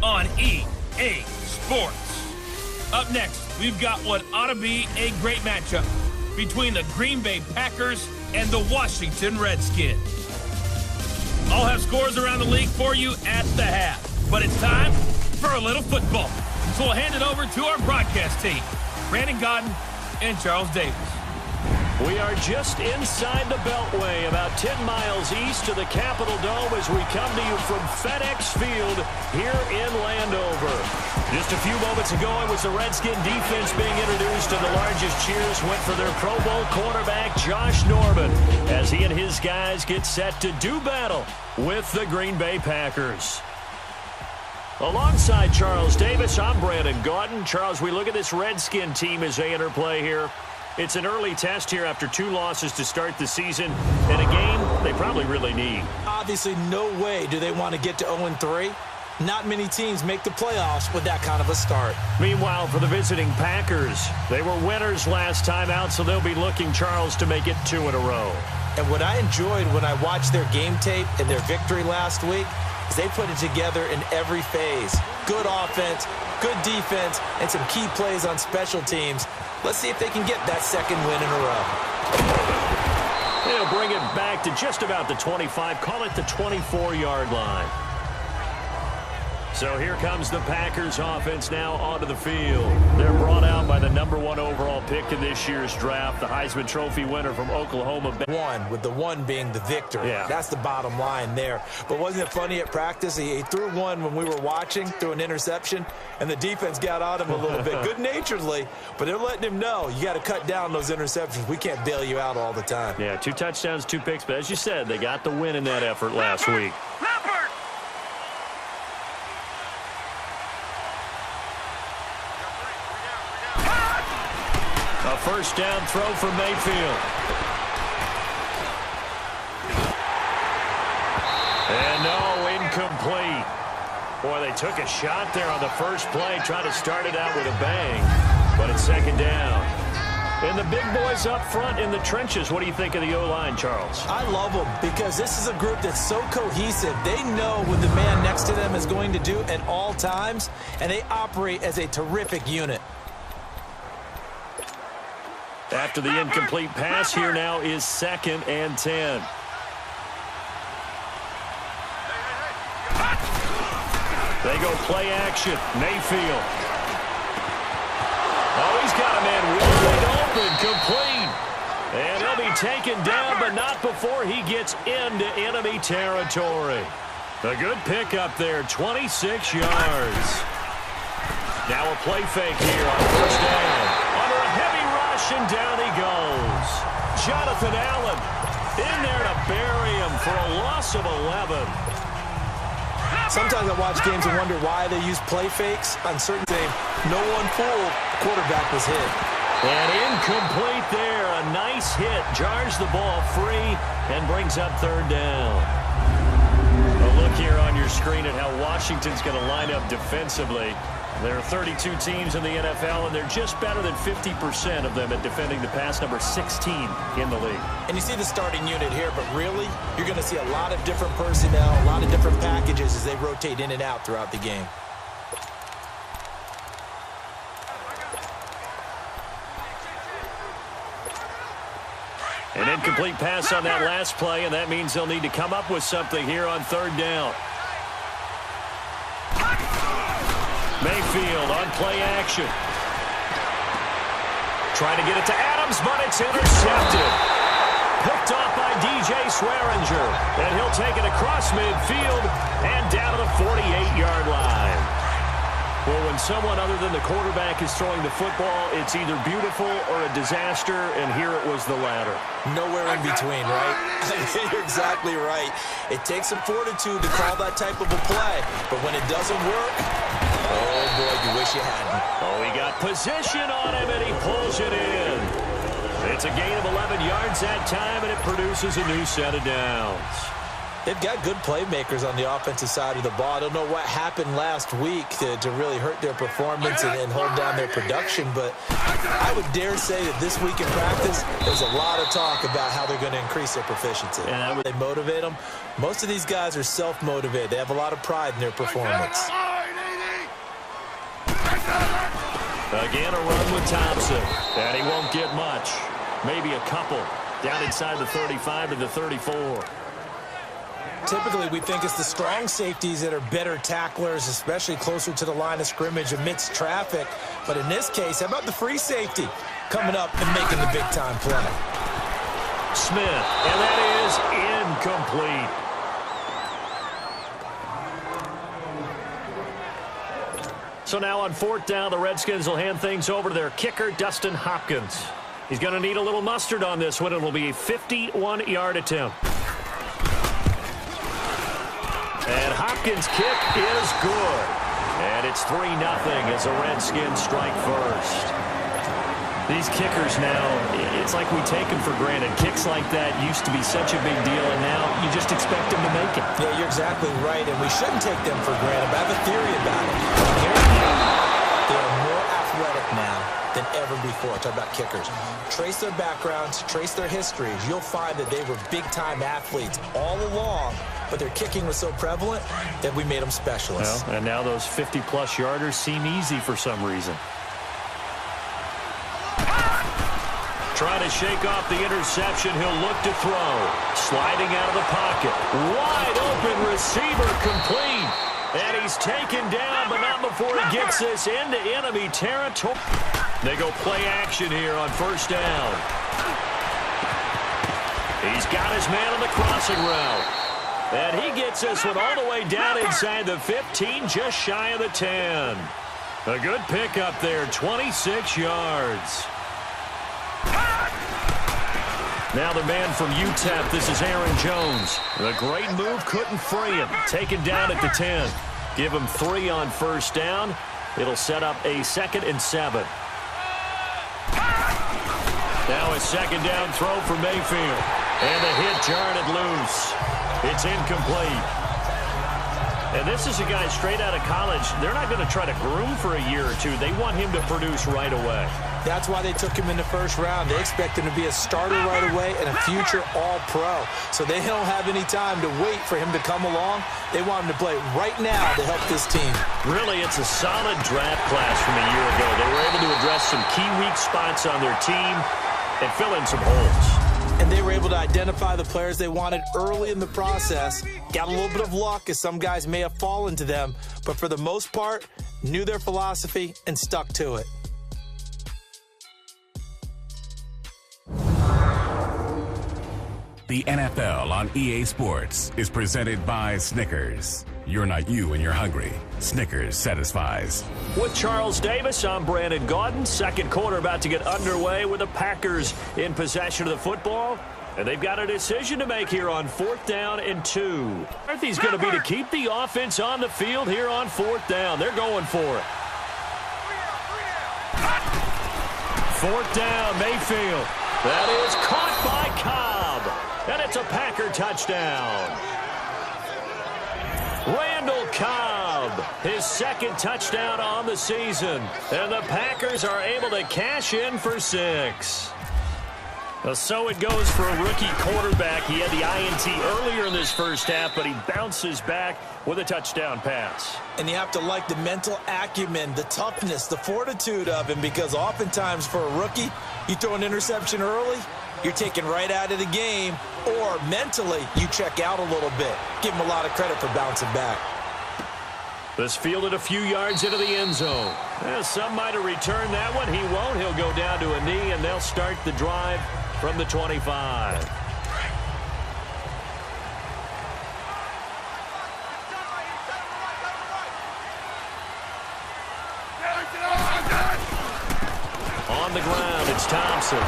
on EA Sports. Up next, we've got what ought to be a great matchup between the Green Bay Packers and the Washington Redskins. I'll have scores around the league for you at the half, but it's time for a little football. So we'll hand it over to our broadcast team, Brandon Godden and Charles Davis. We are just inside the Beltway, about 10 miles east of the Capitol Dome as we come to you from FedEx Field here in Landover. Just a few moments ago, it was the Redskin defense being introduced, and the largest cheers went for their Pro Bowl quarterback, Josh Norman, as he and his guys get set to do battle with the Green Bay Packers. Alongside Charles Davis, I'm Brandon Gaudin. Charles, we look at this Redskin team as they enter play here. It's an early test here after 2 losses to start the season, and a game they probably really need. Obviously, no way do they want to get to 0-3. Not many teams make the playoffs with that kind of a start. Meanwhile, for the visiting Packers, they were winners last time out, so they'll be looking, Charles, to make it 2 in a row. And what I enjoyed when I watched their game tape and their victory last week is they put it together in every phase. Good offense, good defense, and some key plays on special teams. Let's see if they can get that second win in a row. They'll bring it back to just about the 25, call it the 24-yard line. So here comes the Packers offense now onto the field. They're brought out by the #1 overall pick in this year's draft, the Heisman Trophy winner from Oklahoma. One, with the one being the victor. Yeah. That's the bottom line there. But wasn't it funny at practice? He threw one when we were watching, threw an interception, and the defense got on him a little bit, good-naturedly. But they're letting him know, you got to cut down those interceptions. We can't bail you out all the time. Yeah, 2 touchdowns, 2 picks. But as you said, they got the win in that effort last week. A first down throw for Mayfield. And no, incomplete. Boy, they took a shot there on the first play, trying to start it out with a bang, but it's second down. And the big boys up front in the trenches. What do you think of the O-line, Charles? I love them because this is a group that's so cohesive. They know what the man next to them is going to do at all times, and they operate as a terrific unit. After the incomplete pass, here now is 2nd and 10. They go play action. Mayfield. Oh, he's got a man wide open, complete. And he'll be taken down, but not before he gets into enemy territory. A good pickup there, 26 yards. Now a play fake here on first down. Under a heavy rush, and down he goes. Jonathan Allen in there to bury him for a loss of 11. Sometimes I watch games and wonder why they use play fakes on certain things. No one fooled. The quarterback was hit. And incomplete there. A nice hit. Jars the ball free and brings up 3rd down. A look here on your screen at how Washington's going to line up defensively. There are 32 teams in the NFL, and they're just better than 50% of them at defending the pass, number 16 in the league. And you see the starting unit here, but really, you're going to see a lot of different personnel, a lot of different packages as they rotate in and out throughout the game. An incomplete pass on that last play, and that means they'll need to come up with something here on 3rd down. Mayfield on play action. Trying to get it to Adams, but it's intercepted. Picked off by DJ Swearinger. And he'll take it across midfield and down to the 48-yard line. Well, when someone other than the quarterback is throwing the football, it's either beautiful or a disaster, and here it was the latter. Nowhere in between, right? You're exactly right. It takes some fortitude to call that type of a play, but when it doesn't work, oh, boy, you wish you hadn't. Oh, he got position on him, and he pulls it in. It's a gain of 11 yards that time, and it produces a new set of downs. They've got good playmakers on the offensive side of the ball. I don't know what happened last week to really hurt their performance and hold down their production, but I would dare say that this week in practice, there's a lot of talk about how they're going to increase their proficiency. And they motivate them. Most of these guys are self-motivated. They have a lot of pride in their performance. Again, a run with Thompson. And he won't get much. Maybe a couple. Down inside the 35 to the 34. Typically, we think it's the strong safeties that are better tacklers, especially closer to the line of scrimmage amidst traffic. But in this case, how about the free safety coming up and making the big-time play? Smith, and that is incomplete. So now on 4th down, the Redskins will hand things over to their kicker, Dustin Hopkins. He's going to need a little mustard on this one. It'll be a 51-yard attempt. And Hopkins' kick is good. And it's 3-0 as the Redskins strike first. These kickers now, it's like we take them for granted. Kicks like that used to be such a big deal, and now you just expect them to make it. Yeah, you're exactly right, and we shouldn't take them for granted. But I have a theory about it. They are more athletic now than ever before. Talk about kickers. Trace their backgrounds, trace their histories. You'll find that they were big-time athletes all along, but their kicking was so prevalent that we made them specialists. Well, and now those 50-plus yarders seem easy for some reason. Trying to shake off the interception. He'll look to throw. Sliding out of the pocket. Wide open receiver complete. And he's taken down, but not before he gets this into enemy territory. They go play action here on 1st down. He's got his man on the crossing route. And he gets this one all the way down inside the 15, just shy of the 10. A good pickup there, 26 yards. Now the man from UTEP, this is Aaron Jones. The great move couldn't free him. Taken down at the 10. Give him 3 on 1st down. It'll set up a 2nd and 7. Now a 2nd down throw for Mayfield. And the hit jarred it loose. It's incomplete. And this is a guy straight out of college. They're not going to try to groom for a year or two. They want him to produce right away. That's why they took him in the 1st round. They expect him to be a starter right away and a future all-pro. So they don't have any time to wait for him to come along. They want him to play right now to help this team. Really, it's a solid draft class from a year ago. They were able to address some key weak spots on their team and fill in some holes. And they were able to identify the players they wanted early in the process. Got a little bit of luck, as some guys may have fallen to them, but for the most part, knew their philosophy and stuck to it. The NFL on EA Sports is presented by Snickers. You're not you when you're hungry. Snickers satisfies. With Charles Davis, I'm Brandon Gaudin. 2nd quarter about to get underway with the Packers in possession of the football. And they've got a decision to make here on 4th down and 2. Murphy's going to be to keep the offense on the field here on 4th down. They're going for it. 4th down, Mayfield. That is caught by Cobb. And it's a Packer touchdown. Randall Cobb, his 2nd touchdown on the season. And the Packers are able to cash in for 6. So it goes for a rookie quarterback. He had the INT earlier in this 1st half, but he bounces back with a touchdown pass. And you have to like the mental acumen, the toughness, the fortitude of him, because oftentimes for a rookie, you throw an interception early, you're taken right out of the game, or mentally you check out a little bit. Give him a lot of credit for bouncing back. This fielded a few yards into the end zone. Some might have returned that one. He won't. He'll go down to a knee, and they'll start the drive from the 25. On the ground, it's Thompson.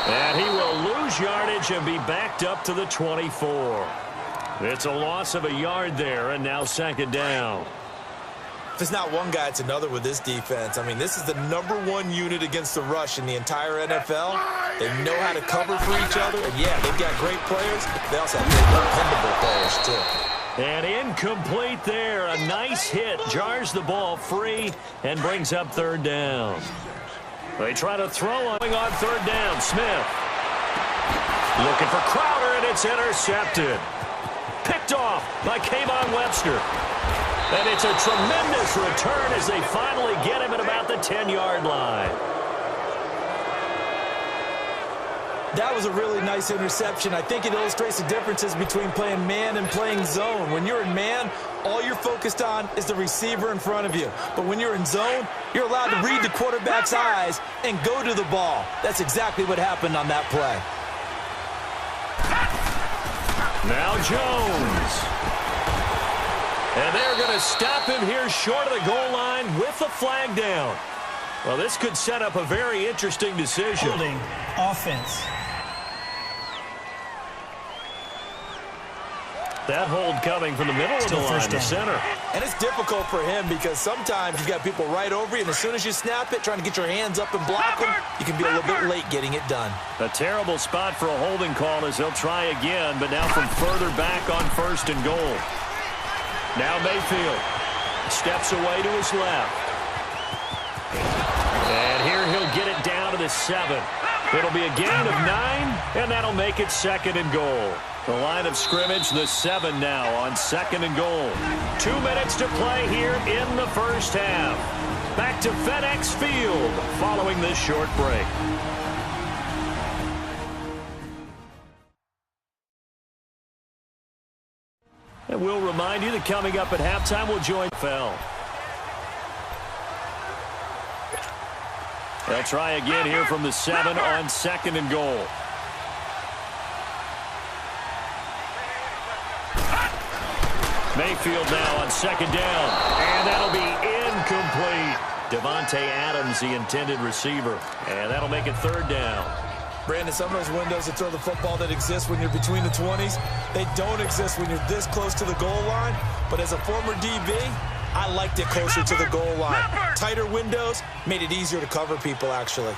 And he will lose yardage and be backed up to the 24. It's a loss of a yard there, and now 2nd down. If it's not one guy, it's another with this defense. I mean, this is the #1 unit against the rush in the entire NFL. They know how to cover for each other. And, yeah, they've got great players. They also have great dependable players, too. And incomplete there. A nice hit. Jars the ball free and brings up 3rd down. They try to throw on 3rd down. Smith looking for Crowder, and it's intercepted. Picked off by Kayvon Webster. And it's a tremendous return as they finally get him at about the 10-yard line. That was a really nice interception. I think it illustrates the differences between playing man and playing zone. When you're in man, all you're focused on is the receiver in front of you. But when you're in zone, you're allowed to read the quarterback's eyes and go to the ball. That's exactly what happened on that play. Now Jones. And they're going to stop him here short of the goal line with the flag down. Well, this could set up a very interesting decision. Holding offense. That hold coming from the middle of the line, the center. And it's difficult for him because sometimes you've got people right over you, and as soon as you snap it, trying to get your hands up and block them, you can be a little bit late getting it done. A terrible spot for a holding call as he'll try again, but now from further back on 1st and goal. Now Mayfield steps away to his left. And here he'll get it down to the 7. It'll be a gain of 9, and that'll make it 2nd and goal. The line of scrimmage, the 7 now on 2nd and goal. 2 minutes to play here in the first half. Back to FedEx Field following this short break. And we'll remind you that coming up at halftime, we'll join Fell. They'll try again here from the 7 on 2nd and goal. Mayfield now on 2nd down. And that'll be incomplete. Devontae Adams, the intended receiver. And that'll make it 3rd down. Brandon, some of those windows to throw the football that exist when you're between the 20s, they don't exist when you're this close to the goal line. But as a former DB, I liked it closer to the goal line. Tighter windows made it easier to cover people, actually.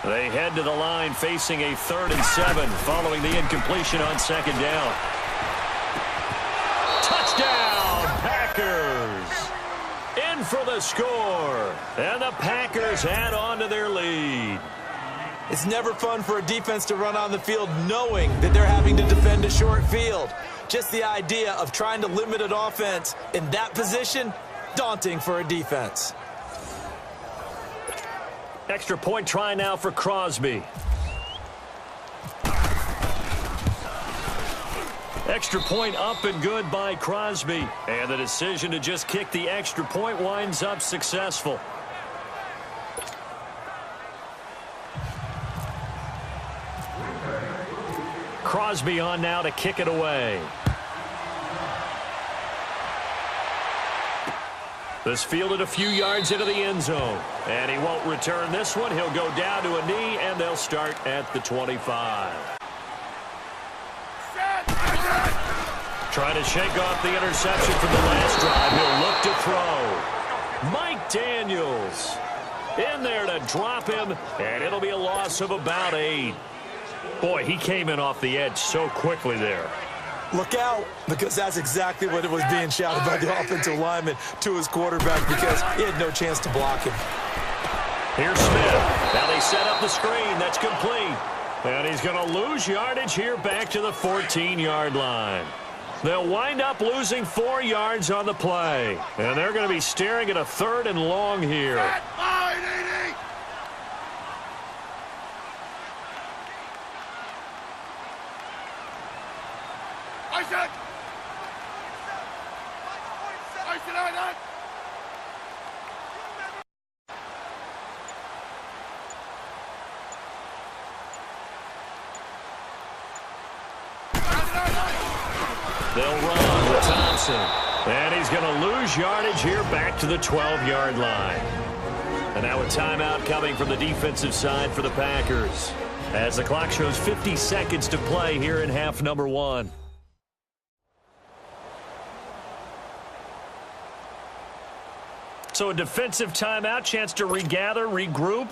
They head to the line facing a 3rd and 7 following the incompletion on 2nd down. Touchdown, Packers! In for the score. And the Packers add on to their lead. It's never fun for a defense to run on the field knowing that they're having to defend a short field. Just the idea of trying to limit an offense in that position, daunting for a defense. Extra point try now for Crosby. Extra point up and good by Crosby. And the decision to just kick the extra point winds up successful. Crosby on now to kick it away. This fielded a few yards into the end zone. And he won't return this one. He'll go down to a knee, and they'll start at the 25. Trying to shake off the interception from the last drive. He'll look to throw. Mike Daniels in there to drop him, and it'll be a loss of about 8. Boy, he came in off the edge so quickly there. Look out, because that's exactly what it was being shouted by the offensive lineman to his quarterback because he had no chance to block him. Here's Smith. Now they set up the screen. That's complete. And he's going to lose yardage here back to the 14-yard line. They'll wind up losing 4 yards on the play. And they're going to be staring at a 3rd and long here. They'll run with Thompson. And he's going to lose yardage here back to the 12-yard line. And now a timeout coming from the defensive side for the Packers. As the clock shows 50 seconds to play here in half number 1. So a defensive timeout, chance to regather, regroup,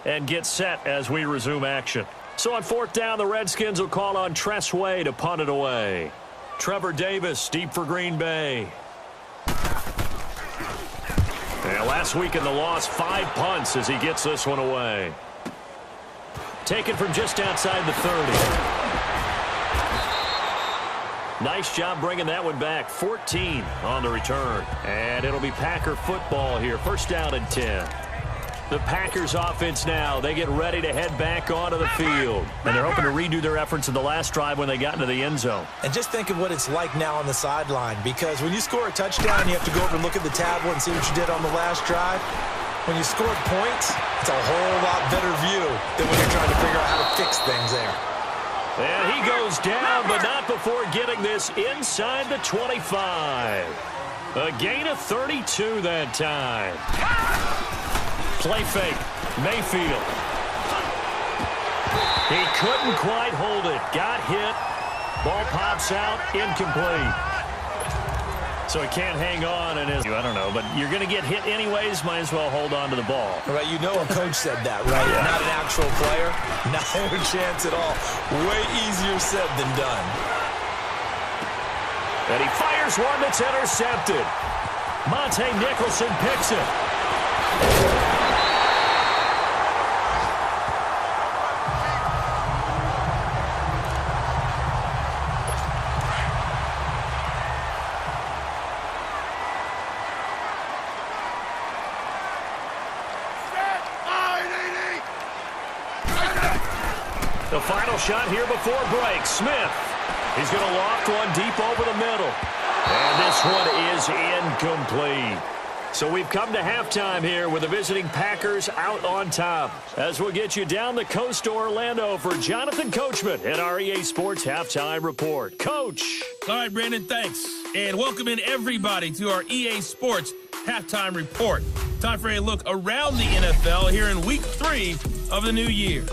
and get set as we resume action. So on 4th down, the Redskins will call on Tress Way to punt it away. Trevor Davis, deep for Green Bay. And last week in the loss, 5 punts as he gets this one away. Taken from just outside the 30. Nice job bringing that one back. 14 on the return. And it'll be Packer football here. First down and 10. The Packers offense now, they get ready to head back onto the field. And they're hoping to redo their efforts in the last drive when they got into the end zone. And just think of what it's like now on the sideline, because when you score a touchdown, you have to go over and look at the tablet and see what you did on the last drive. When you scored points, it's a whole lot better view than when you're trying to figure out how to fix things there. And he goes down, but not before getting this inside the 25. A gain of 32 that time. Play fake. Mayfield. He couldn't quite hold it. Got hit. Ball pops out. Incomplete. So he can't hang on. And I don't know, but you're going to get hit anyways. Might as well hold on to the ball. Right, you know a coach said that, right? Yeah. Not an actual player. Not a chance at all. Way easier said than done. And he fires one that's intercepted. Monte Nicholson picks it. The final shot here before break. Smith. He's going to loft one deep over the middle. And this one is incomplete. So we've come to halftime here with the visiting Packers out on top. As we'll get you down the coast to Orlando for Jonathan Coachman at our EA Sports Halftime Report. Coach. All right, Brandon, thanks. And welcome in everybody to our EA Sports Halftime Report. Time for a look around the NFL here in Week 3 of the new year.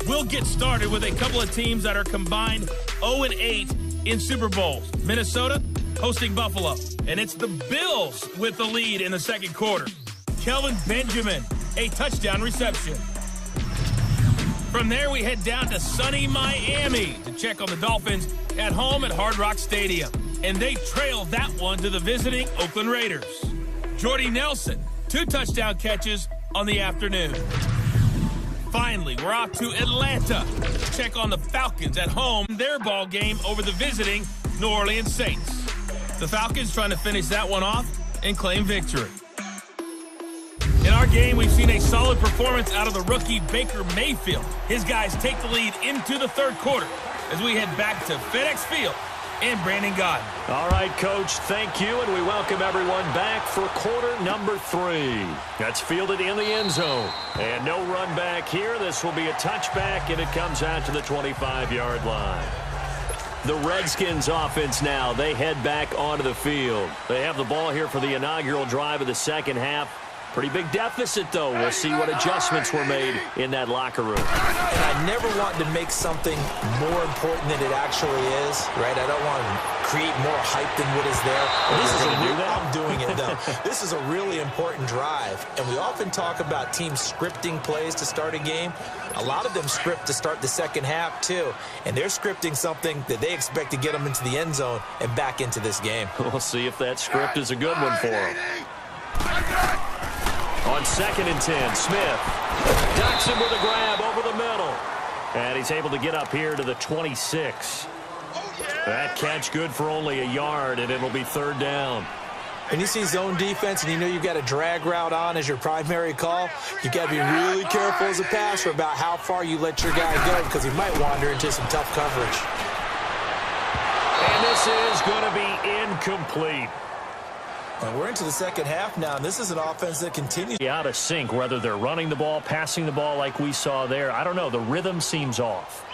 We'll get started with a couple of teams that are combined 0-8 in Super Bowls. Minnesota hosting Buffalo, and it's the Bills with the lead in the second quarter. Kelvin Benjamin, a touchdown reception. From there, we head down to sunny Miami to check on the Dolphins at home at Hard Rock Stadium, and they trail that one to the visiting Oakland Raiders. Jordy Nelson, 2 touchdown catches on the afternoon. Finally, we're off to Atlanta to check on the Falcons at home, their ball game over the visiting New Orleans Saints. The Falcons trying to finish that one off and claim victory. In our game, we've seen a solid performance out of the rookie Baker Mayfield. His guys take the lead into the third quarter as we head back to FedEx Field and Brandon Godden. All right, Coach, thank you, and we welcome everyone back for quarter number 3. That's fielded in the end zone. And no run back here. This will be a touchback, and it comes out to the 25-yard line. The Redskins offense now, they head back onto the field. They have the ball here for the inaugural drive of the second half. Pretty big deficit, though. We'll see what adjustments were made in that locker room. And I never want to make something more important than it actually is, right? I don't want to create more hype than what is there. I'm doing it, though. This is a really important drive, and we often talk about teams scripting plays to start a game. A lot of them script to start the second half, too, and they're scripting something that they expect to get them into the end zone and back into this game. We'll see if that script is a good one for them. On 2nd and 10, Smith ducks him with a grab over the middle. And he's able to get up here to the 26. That catch good for only a yard, and it'll be 3rd down. When you see zone defense and you know you've got a drag route on as your primary call, you've got to be really careful as a passer about how far you let your guy go, because he might wander into some tough coverage. And this is going to be incomplete. And we're into the second half now, and this is an offense that continues out of sync, whether they're running the ball, passing the ball like we saw there. I don't know. The rhythm seems off.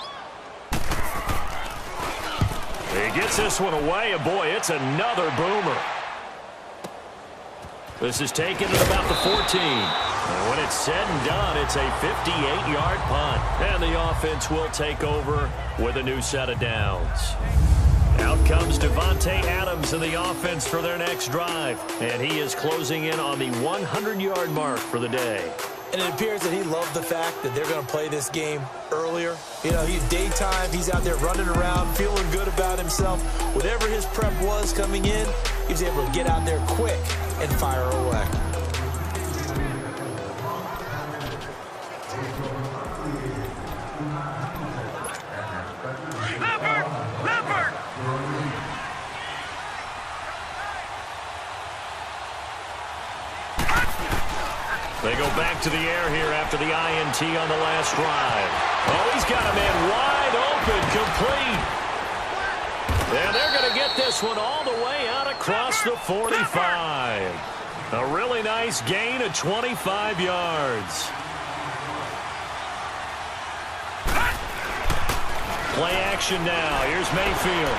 He gets this one away, and boy, it's another boomer. This is taken at about the 14. And when it's said and done, it's a 58-yard punt. And the offense will take over with a new set of downs. Out comes Devontae Adams in the offense for their next drive. And he is closing in on the 100-yard mark for the day. And it appears that he loved the fact that they're going to play this game earlier. You know, he's daytime. He's out there running around, feeling good about himself. Whatever his prep was coming in, he was able to get out there quick and fire away. They go back to the air here after the INT on the last drive. Oh, he's got a man wide open, complete. And they're going to get this one all the way out across the 45. A really nice gain of 25 yards. Play action now. Here's Mayfield.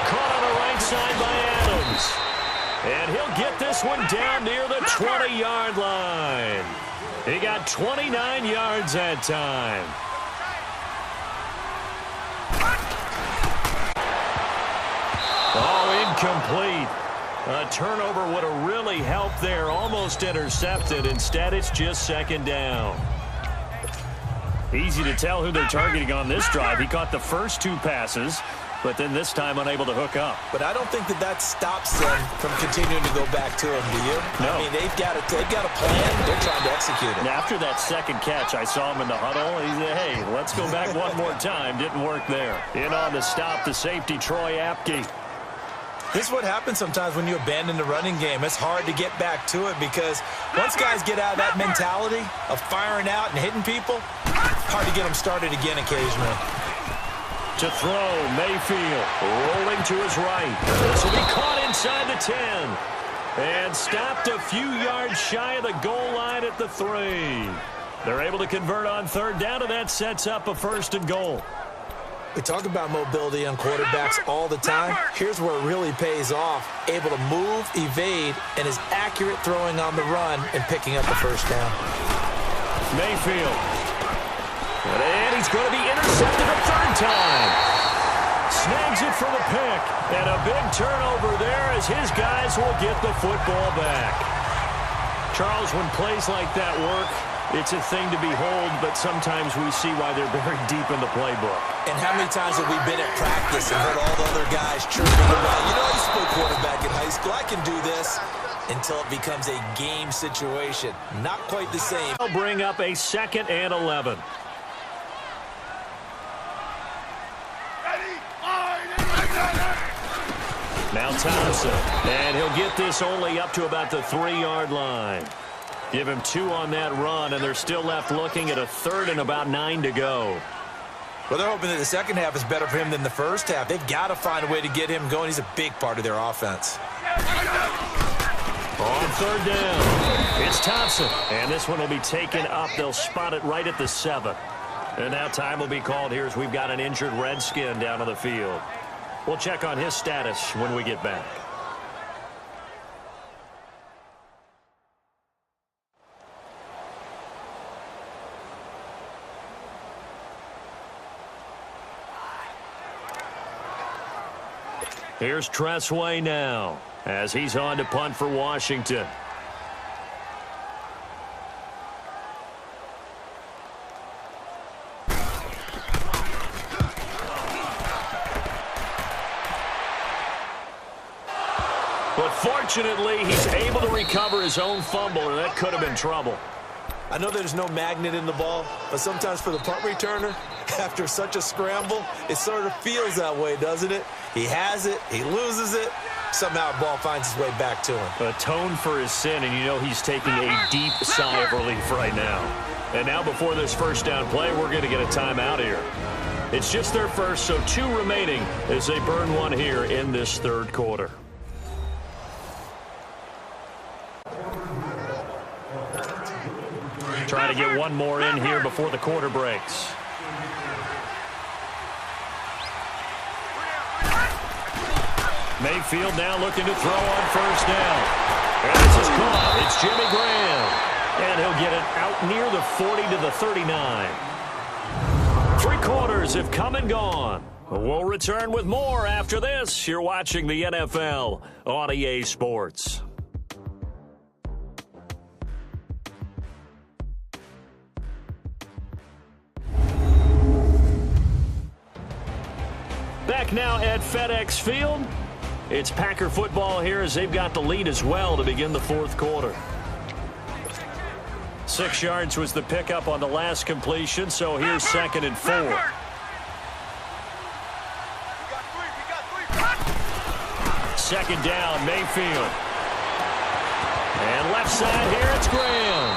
Caught on the right side by Adams. And he'll get this one down near the 20-yard line. He got 29 yards that time. Oh, incomplete. A turnover would have really helped there. Almost intercepted. Instead, it's just second down. Easy to tell who they're targeting on this drive. He caught the first two passes, but then this time unable to hook up. But I don't think that stops them from continuing to go back to him, do you? No. I mean, they've got a plan. They're trying to execute it. And after that second catch, I saw him in the huddle. He said, hey, let's go back one more time. Didn't work there. In on the stop, the safety, Troy Apke. This is what happens sometimes when you abandon the running game. It's hard to get back to it because once guys get out of that mentality of firing out and hitting people, hard to get them started again occasionally. To throw, Mayfield rolling to his right. This will be caught inside the 10. And stopped a few yards shy of the goal line at the 3. They're able to convert on third down, and that sets up a 1st and goal. We talk about mobility on quarterbacks all the time. Here's where it really pays off. Able to move, evade, and is accurate throwing on the run and picking up the 1st down. Mayfield. And he's going to be intercepted a 3rd time. Snags it for the pick. And a big turnover there as his guys will get the football back. Charles, when plays like that work, it's a thing to behold, but sometimes we see why they're buried deep in the playbook. And how many times have we been at practice and heard all the other guys chirping about, you know, I used to play quarterback in high school. I can do this until it becomes a game situation. Not quite the same. They'll bring up a 2nd and 11. Now Thompson, and he'll get this only up to about the 3-yard line. Give him 2 on that run, and they're still left looking at a 3rd and about 9 to go. Well, they're hoping that the second half is better for him than the first half. They've got to find a way to get him going. He's a big part of their offense. On 3rd down, it's Thompson, and this one will be taken up. They'll spot it right at the 7. And now time will be called here as we've got an injured Redskin down on the field. We'll check on his status when we get back. Here's Tressway now as he's on to punt for Washington. But fortunately, he's able to recover his own fumble, and that could have been trouble. I know there's no magnet in the ball, but sometimes for the punt returner, after such a scramble, it sort of feels that way, doesn't it? He has it, he loses it, somehow the ball finds its way back to him. Atone for his sin, and you know he's taking a deep sigh of relief right now. And now before this 1st down play, we're going to get a timeout here. It's just their first, so 2 remaining as they burn one here in this 3rd quarter. Trying to get one more in here before the quarter breaks. Mayfield now looking to throw on 1st down. And this is caught. It's Jimmy Graham. And he'll get it out near the 40 to the 39. 3 quarters have come and gone. We'll return with more after this. You're watching the NFL on EA Sports. Back now at FedEx Field. It's Packer football here as they've got the lead as well to begin the 4th quarter. 6 yards was the pickup on the last completion, so here's 2nd and 4. Second down, Mayfield. And left side here, it's Graham.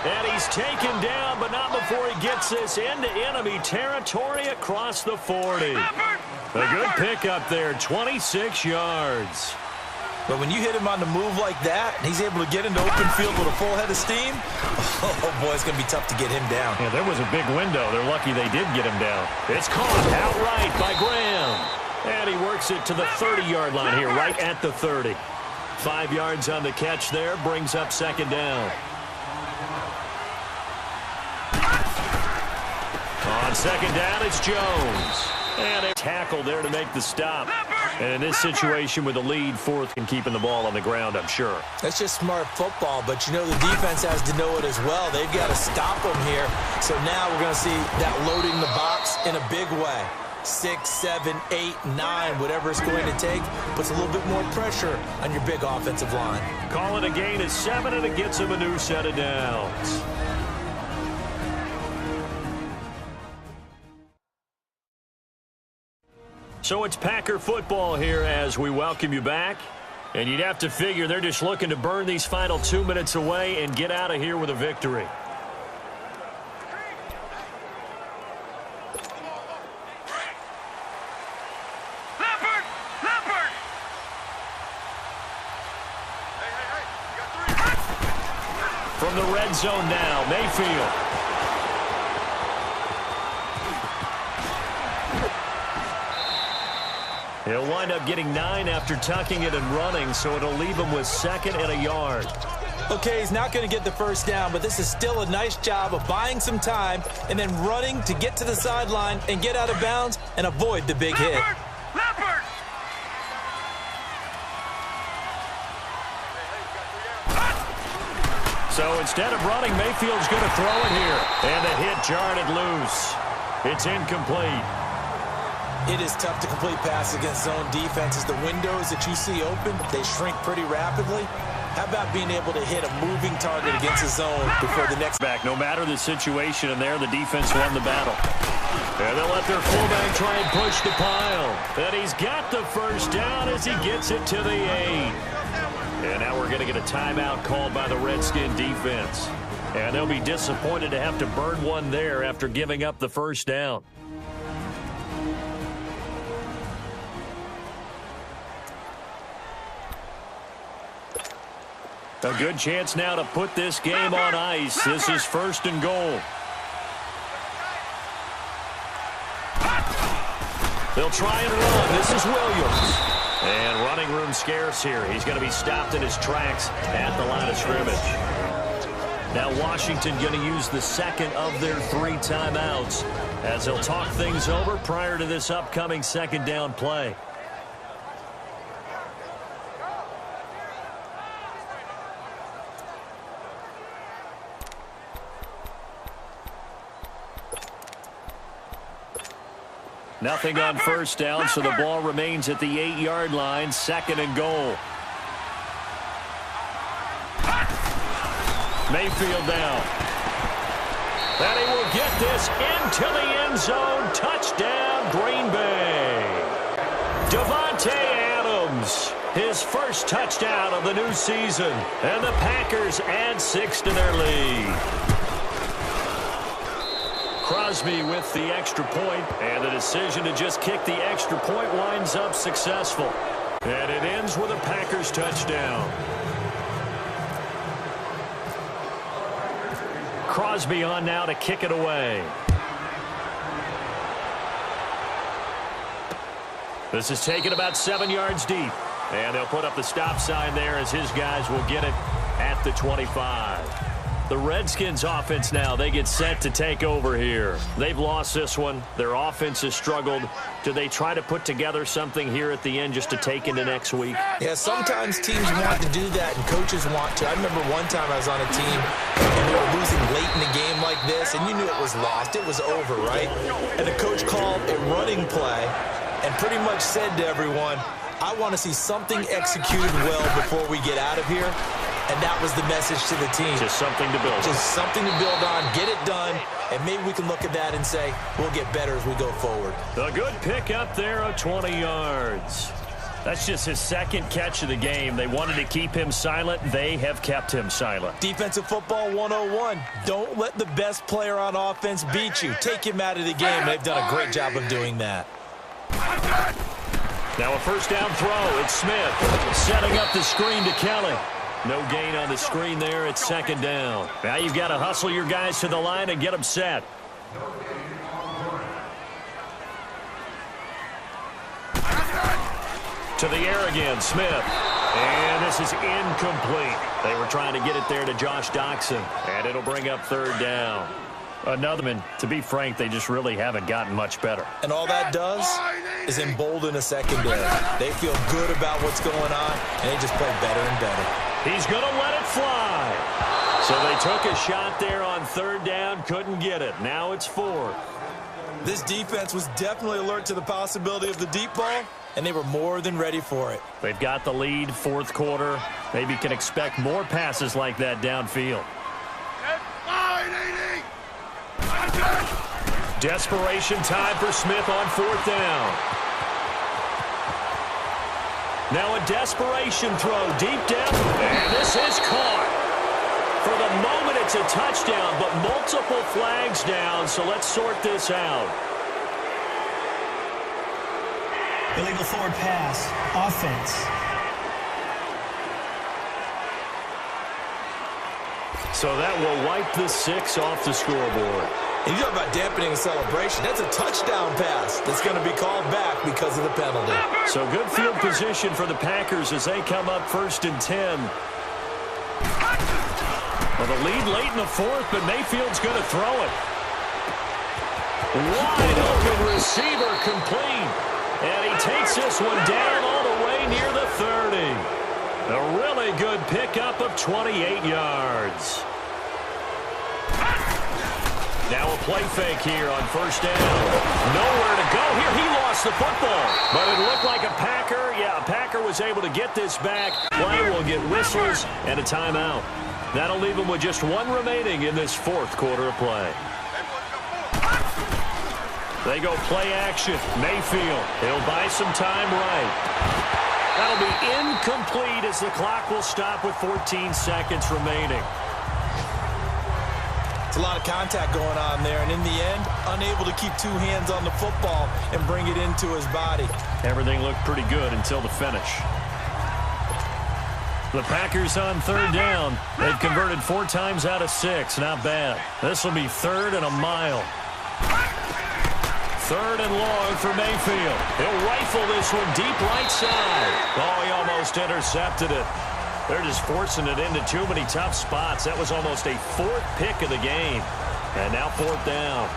And he's taken down, but not before he gets this into enemy territory across the 40. A good pickup there, 26 yards. But when you hit him on the move like that, and he's able to get into open field with a full head of steam, oh boy, it's going to be tough to get him down. Yeah, there was a big window. They're lucky they did get him down. It's caught outright by Graham. And he works it to the 30-yard line here, right at the 30. 5 yards on the catch there, brings up second down. On second down, it's Jones. And a tackle there to make the stop. And in this situation with the lead, fourth and keeping the ball on the ground, I'm sure. That's just smart football, but you know the defense has to know it as well. They've got to stop them here. So now we're going to see that loading the box in a big way. 6, 7, 8, 9, whatever it's going to take, puts a little bit more pressure on your big offensive line. Call it a gain of 7, and it gets him a new set of downs. So it's Packer football here as we welcome you back. And you'd have to figure they're just looking to burn these final 2 minutes away and get out of here with a victory. From the red zone now, Mayfield. He'll wind up getting 9 after tucking it and running, so it'll leave him with 2nd and a yard. Okay, he's not going to get the first down, but this is still a nice job of buying some time and then running to get to the sideline and get out of bounds and avoid the big hit. So instead of running, Mayfield's going to throw it here. And the hit jarred it loose. It's incomplete. It is tough to complete passes against zone defenses. The windows that you see open, they shrink pretty rapidly. How about being able to hit a moving target against a zone before the next back? No matter the situation in there, the defense won the battle. And they'll let their fullback try and push the pile. And he's got the first down as he gets it to the 8. And now we're going to get a timeout called by the Redskin defense. And they'll be disappointed to have to burn one there after giving up the first down. A good chance now to put this game on ice. This is 1st and goal. They'll try and run. This is Williams. And running room scarce here. He's going to be stopped in his tracks at the line of scrimmage. Now Washington going to use the 2nd of their 3 timeouts as they'll talk things over prior to this upcoming 2nd down play. Nothing on first down, so the ball remains at the 8-yard line, 2nd and goal. Mayfield down. And he will get this into the end zone. Touchdown, Green Bay. Davante Adams, his first touchdown of the new season. And the Packers add 6 to their lead. Crosby with the extra point, and the decision to just kick the extra point winds up successful. And it ends with a Packers touchdown. Crosby on now to kick it away. This is taken about 7 yards deep. And they'll put up the stop sign there as his guys will get it at the 25. The Redskins offense now, they get set to take over here. They've lost this one. Their offense has struggled. Do they try to put together something here at the end just to take into next week? Yeah, sometimes teams want to do that and coaches want to. I remember one time I was on a team and they were losing late in the game like this, and you knew it was lost. It was over, right? And the coach called a running play and pretty much said to everyone, I want to see something executed well before we get out of here. And that was the message to the team. Just something to build on. Just something to build on, get it done, and maybe we can look at that and say, we'll get better as we go forward. A good pick up there of 20 yards. That's just his second catch of the game. They wanted to keep him silent. They have kept him silent. Defensive football 101. Don't let the best player on offense beat you. Take him out of the game. They've done a great job of doing that. Now a first down throw. It's Smith setting up the screen to Kelly. No gain on the screen there. It's second down. Now you've got to hustle your guys to the line and get them set. To the air again, Smith. And this is incomplete. They were trying to get it there to Josh Doxson. And it'll bring up third down. Another one, to be frank, they just really haven't gotten much better. And all that does is embolden a secondary. They feel good about what's going on, and they just play better and better. He's going to let it fly. So they took a shot there on third down, couldn't get it. Now it's fourth. This defense was definitely alert to the possibility of the deep ball, and they were more than ready for it. They've got the lead, fourth quarter. Maybe can expect more passes like that downfield. Desperation time for Smith on fourth down. Now a desperation throw deep down, and this is caught. For the moment, it's a touchdown, but multiple flags down, so let's sort this out. Illegal forward pass, offense. So that will wipe the 6 off the scoreboard. And you talk about dampening a celebration. That's a touchdown pass that's going to be called back because of the penalty. So good field position for the Packers as they come up 1st and 10. Well, the lead late in the fourth, but Mayfield's going to throw it. Wide open receiver complete. And he takes this one down all the way near the 30. A really good pickup of 28 yards. Now a play fake here on first down. Nowhere to go here. He lost the football. But it looked like a Packer was able to get this back. Play will get whistles and a timeout. That'll leave him with just one remaining in this fourth quarter of play. They go play action. Mayfield. He'll buy some time right. That'll be incomplete as the clock will stop with 14 seconds remaining. It's a lot of contact going on there, and in the end, unable to keep two hands on the football and bring it into his body. Everything looked pretty good until the finish. The Packers on third down. They've converted 4 times out of 6. Not bad. This will be 3rd and a mile. 3rd and long for Mayfield. He'll rifle this one deep right side. Oh, he almost intercepted it. They're just forcing it into too many tough spots. That was almost a 4th pick of the game. And now 4th down.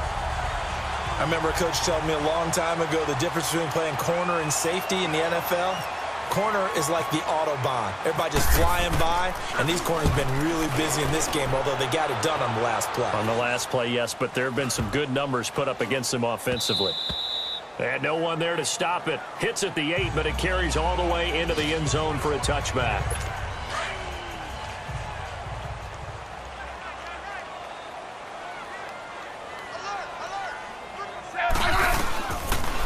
I remember a coach telling me a long time ago the difference between playing corner and safety in the NFL. Corner is like the Autobahn. Everybody just flying by, and these corners have been really busy in this game, although they got it done on the last play. On the last play, yes, but there have been some good numbers put up against them offensively. And no one there to stop it. Hits at the 8, but it carries all the way into the end zone for a touchback.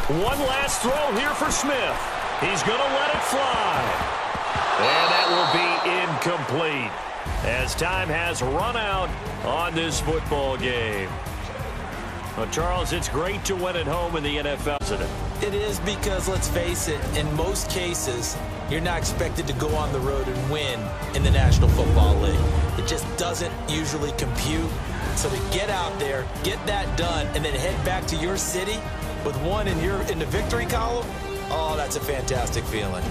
One last throw here for Smith. He's going to let it fly. And that will be incomplete as time has run out on this football game. Well, Charles, it's great to win at home in the NFL, isn't it? It is because, let's face it, in most cases, you're not expected to go on the road and win in the National Football League. It just doesn't usually compute. So to get out there, get that done, and then head back to your city with one in the victory column, oh, that's a fantastic feeling.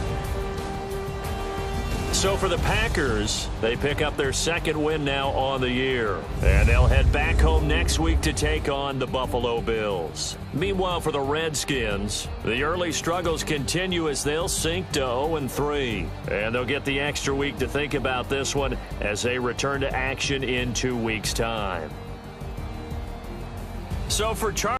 So for the Packers, they pick up their 2nd win now on the year. And they'll head back home next week to take on the Buffalo Bills. Meanwhile, for the Redskins, the early struggles continue as they'll sink to 0-3. And they'll get the extra week to think about this one as they return to action in 2 weeks' time. So for Charles.